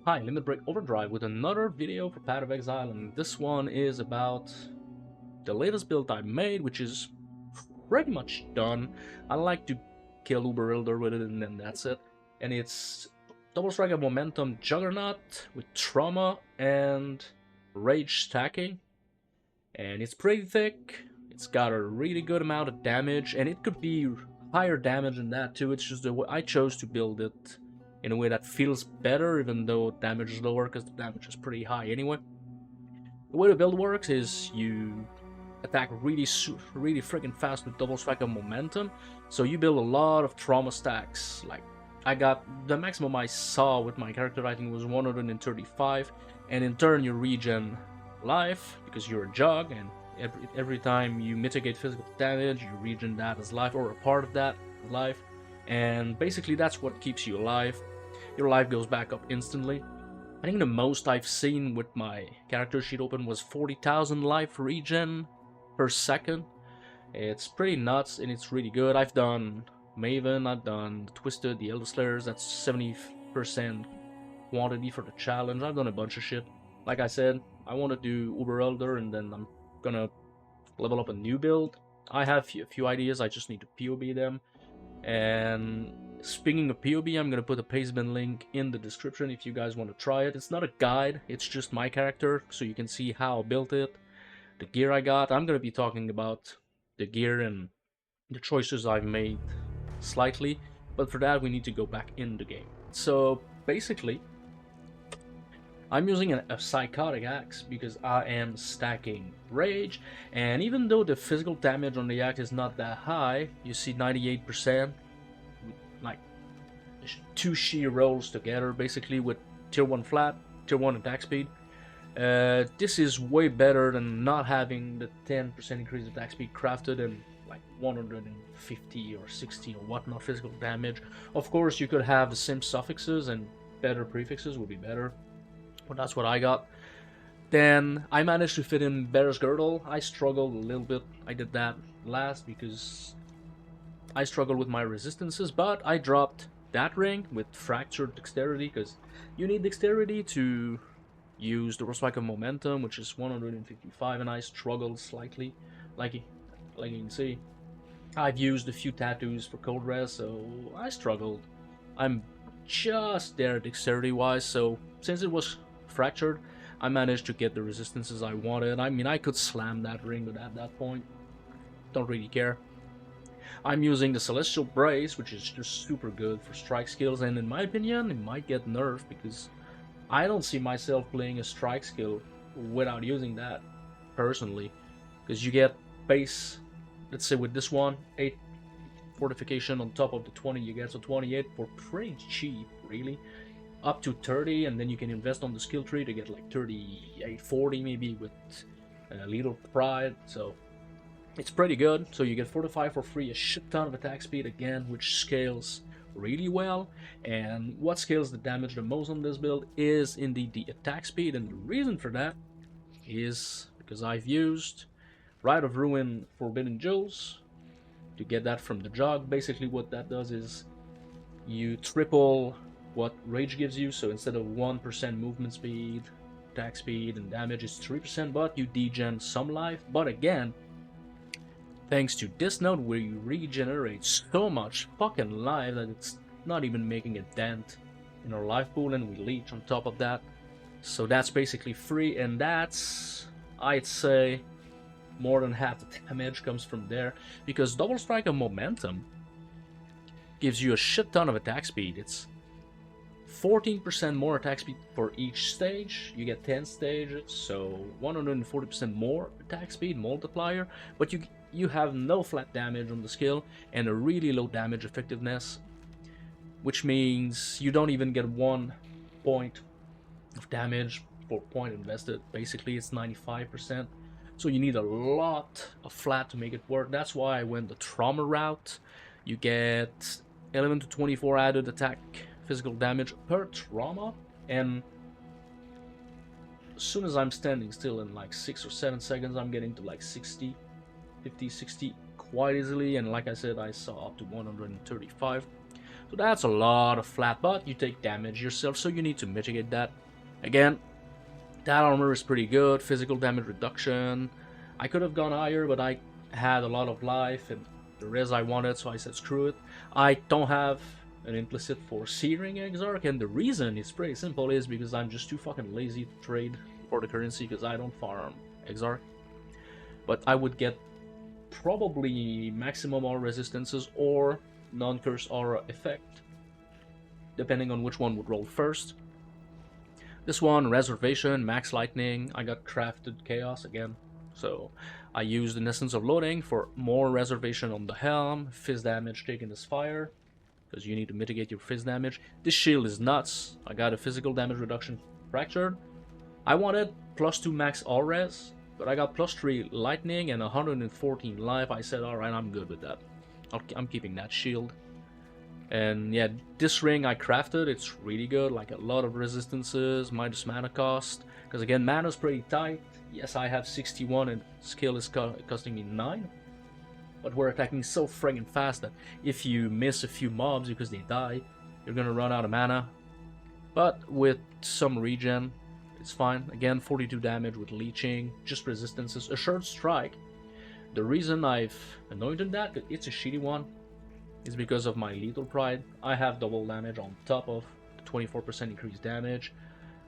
Hi, Limit Break Overdrive with another video for Path of Exile, and this one is about the latest build I made, which is pretty much done. I like to kill Uber Elder with it, and then that's it. And it's Double Strike of Momentum Juggernaut with Trauma and Rage stacking. And it's pretty thick, it's got a really good amount of damage, and it could be higher damage than that too. It's just the way I chose to build it in a way that feels better, even though damage is lower, because the damage is pretty high anyway. The way the build works is you attack really freaking fast with Double Strike of Momentum, so you build a lot of trauma stacks. Like, I got the maximum I saw with my character, I think, was 135, and in turn you regen life because you're a Jug, and every time you mitigate physical damage, you regen that as life, or a part of that as life, and basically that's what keeps you alive. Your life goes back up instantly. I think the most I've seen with my character sheet open was 40,000 life regen per second. It's pretty nuts, and it's really good. I've done Maven, I've done Twisted, the Elder Slayers, that's 70% quantity for the challenge. I've done a bunch of shit. Like I said, I want to do Uber Elder, and then I'm gonna level up a new build. I have a few ideas, I just need to POB them. And speaking of POB, I'm gonna put a pastebin link in the description if you guys want to try it. It's not a guide, it's just my character, so you can see how I built it, the gear I got. I'm gonna be talking about the gear and the choices I've made slightly, but for that we need to go back in the game. So basically, I'm using a psychotic axe because I am stacking rage, and even though the physical damage on the axe is not that high, you see 98%, like 2 sheer rolls together basically with tier 1 flat, tier 1 attack speed. This is way better than not having the 10% increase attack speed crafted and like 150 or 60 or whatnot physical damage. Of course, you could have the same suffixes and better prefixes would be better. But that's what I got. Then I managed to fit in Bear's Girdle. I struggled a little bit. I did that last because I struggled with my resistances, but I dropped that ring with Fractured Dexterity because you need Dexterity to use the Strike of Momentum, which is 155, and I struggled slightly, like you can see. I've used a few tattoos for Cold Rest, so I struggled. I'm just there Dexterity-wise, so since it was fractured, I managed to get the resistances I wanted. I mean, I could slam that ring, but at that point, don't really care. I'm using the Celestial Brace, which is just super good for strike skills, and in my opinion, it might get nerfed because I don't see myself playing a strike skill without using that, personally. Because you get base, let's say with this one, 8 fortification on top of the 20 you get, so 28 for pretty cheap, really. Up to 30, and then you can invest on the skill tree to get like 38, 40 maybe with Little Pride, so it's pretty good. So you get 45 for free, a shit ton of attack speed again, which scales really well. And what scales the damage the most on this build is indeed the attack speed, and the reason for that is because I've used Rite of Ruin Forbidden Jewels to get that from the Jug. Basically what that does is you triple what Rage gives you, so instead of 1% movement speed, attack speed, and damage is 3%, but you degen some life. But again, thanks to this node where you regenerate so much fucking life that it's not even making a dent in our life pool, and we leech on top of that. So that's basically free, and that's, I'd say, more than half the damage comes from there, because Double Strike of Momentum gives you a shit ton of attack speed. It's 14% more attack speed for each stage. You get 10 stages, so 140% more attack speed multiplier, but you have no flat damage on the skill and a really low damage effectiveness, which means you don't even get 1 point of damage per point invested. Basically it's 95%, so you need a lot of flat to make it work. That's why I went the trauma route. You get 11 to 24 added attack physical damage per trauma, and as soon as I'm standing still in like 6 or 7 seconds, I'm getting to like 60, 50, 60 quite easily, and like I said, I saw up to 135. So that's a lot of flat, but you take damage yourself, so you need to mitigate that. Again, that armor is pretty good, physical damage reduction. I could have gone higher, but I had a lot of life and the res I wanted, so I said screw it. I don't have an implicit for Searing Exarch, and the reason is pretty simple is because I'm just too fucking lazy to trade for the currency because I don't farm Exarch. But I would get probably maximum aura resistances or non-curse aura effect, depending on which one would roll first. This one, Reservation, Max Lightning, I got Crafted Chaos again. So I used an Essence of Loading for more Reservation on the helm, Fizz damage taken as fire, because you need to mitigate your Fizz damage. This shield is nuts. I got a physical damage reduction Fractured. I wanted +2 max all res, but I got +3 lightning and 114 life. I said, alright, I'm good with that. I'm keeping that shield. And yeah, this ring I crafted, it's really good, like a lot of resistances, minus mana cost. Because again, mana's pretty tight. Yes, I have 61 and skill is costing me 9. But we're attacking so friggin' fast that if you miss a few mobs because they die, you're gonna run out of mana. But with some regen, it's fine. Again, 42 damage with leeching, just resistances. Assured Strike. The reason I've anointed that, it's a shitty one, is because of my Lethal Pride. I have double damage on top of 24% increased damage.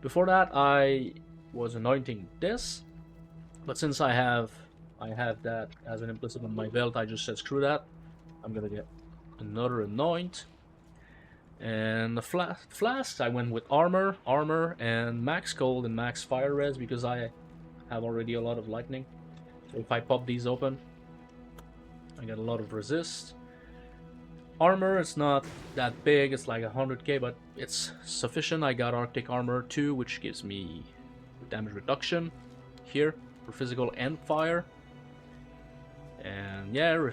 Before that, I was anointing this, but since I have that as an implicit on my belt, I just said screw that. I'm gonna get another anoint. And the flasks, I went with armor, and max cold and max fire res because I have already a lot of lightning. So if I pop these open, I get a lot of resist. Armor, it's not that big, it's like 100k, but it's sufficient. I got Arctic Armor 2, which gives me damage reduction here for physical and fire. And yeah,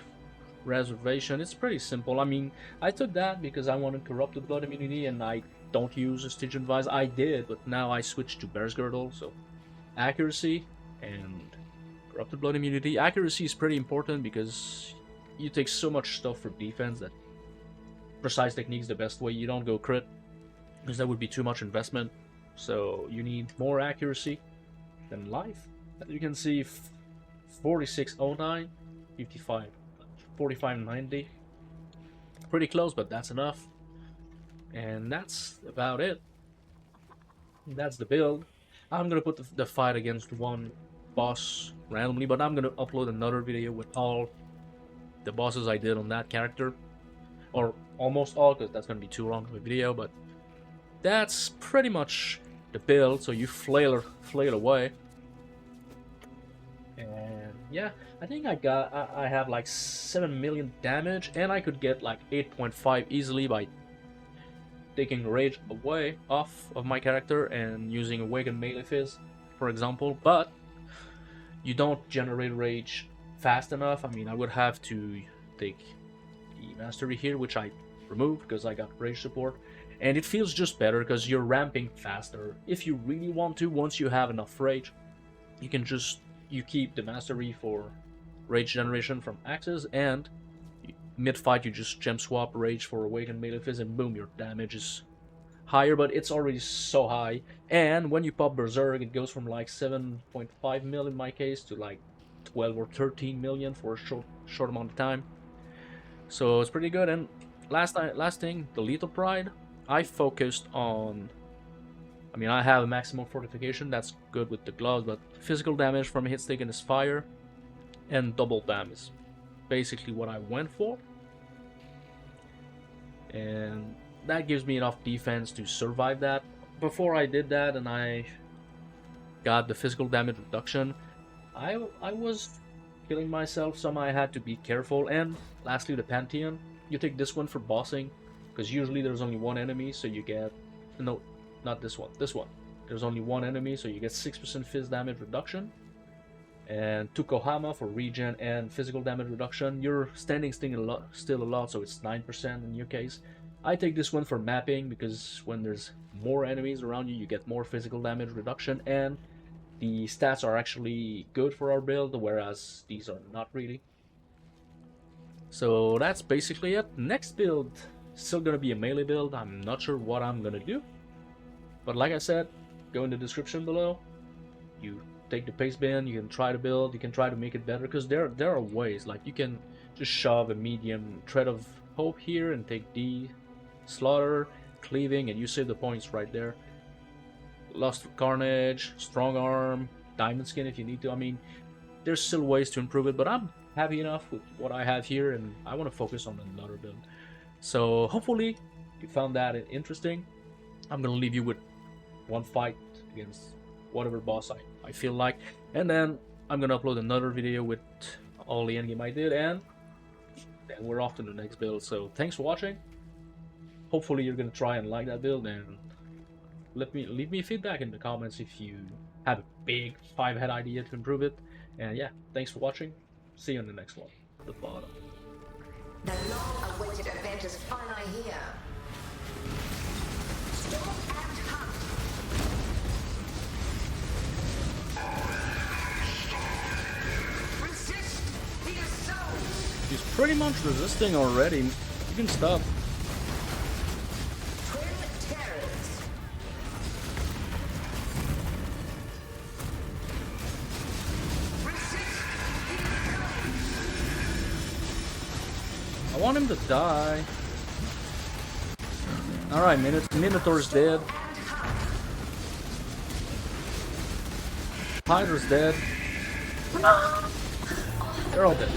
Reservation, it's pretty simple. I mean, I took that because I wanted Corrupted Blood immunity and I don't use a Stygian Vise. I did, but now I switched to Bear's Girdle, so accuracy and Corrupted Blood immunity. Accuracy is pretty important because you take so much stuff for defense that precise technique's the best way. You don't go crit because that would be too much investment, so you need more accuracy than life. As you can see, 4609, 55, 4590. Pretty close, but that's enough. And that's about it. That's the build. I'm gonna put the fight against one boss randomly, but I'm gonna upload another video with all the bosses I did on that character, or almost all, because that's gonna be too long of a video. But that's pretty much the build. So you flail away, and yeah, I think I have like 7 million damage, and I could get like 8.5 easily by taking rage away off of my character and using Awakened Melee Fizz, for example. But you don't generate rage fast enough. I mean, I would have to take the mastery here, which I removed because I got rage support, and it feels just better because you're ramping faster. If you really want to, once you have enough rage, you can just keep the mastery for rage generation from axes, and mid-fight you just gem swap rage for Awakened Melee Fizz, and boom, your damage is higher, but it's already so high. And when you pop Berserk, it goes from like 7.5 mil in my case to like 12 or 13 million for a short amount of time. So it's pretty good. And last thing, the Lethal Pride, I focused on, I mean, I have a maximum fortification, that's good with the gloves, but physical damage from hits taken is fire, and double damage, basically what I went for. And that gives me enough defense to survive that. Before I did that and I got the physical damage reduction, I was killing myself, so I had to be careful. And lastly, the Pantheon, you take this one for bossing, because usually there's only one enemy, so you get, no, not this one, there's only one enemy, so you get 6% fizz damage reduction, and Tukohama for regen and physical damage reduction. You're standing still a lot, so it's 9% in your case. I take this one for mapping because when there's more enemies around you, you get more physical damage reduction, and the stats are actually good for our build, whereas these are not really. So that's basically it. Next build, Still gonna be a melee build. I'm not sure what I'm gonna do. But like I said, go in the description below. You take the paste bin, you can try to build, you can try to make it better, because there are ways. Like you can just shove a medium thread of hope here and take D, slaughter, cleaving, and you save the points right there. Lust for Carnage, strong arm, diamond skin if you need to. I mean, there's still ways to improve it, but I'm happy enough with what I have here, and I want to focus on another build. So hopefully you found that interesting. I'm gonna leave you with one fight against whatever boss I feel like, and then I'm gonna upload another video with all the endgame I did, and then we're off to the next build. So thanks for watching. Hopefully you're gonna try and like that build, and leave me feedback in the comments if you have a big 5-head idea to improve it. And yeah, thanks for watching. See you on the next one at the bottom. The long-awaited event is finally here. Storm and hunt. Resist the assault. He's pretty much resisting already. You can stop. Twin terrors. Resist the assault. I want him to die. Alright, Minotaur's dead. Hydra's dead. They're all dead.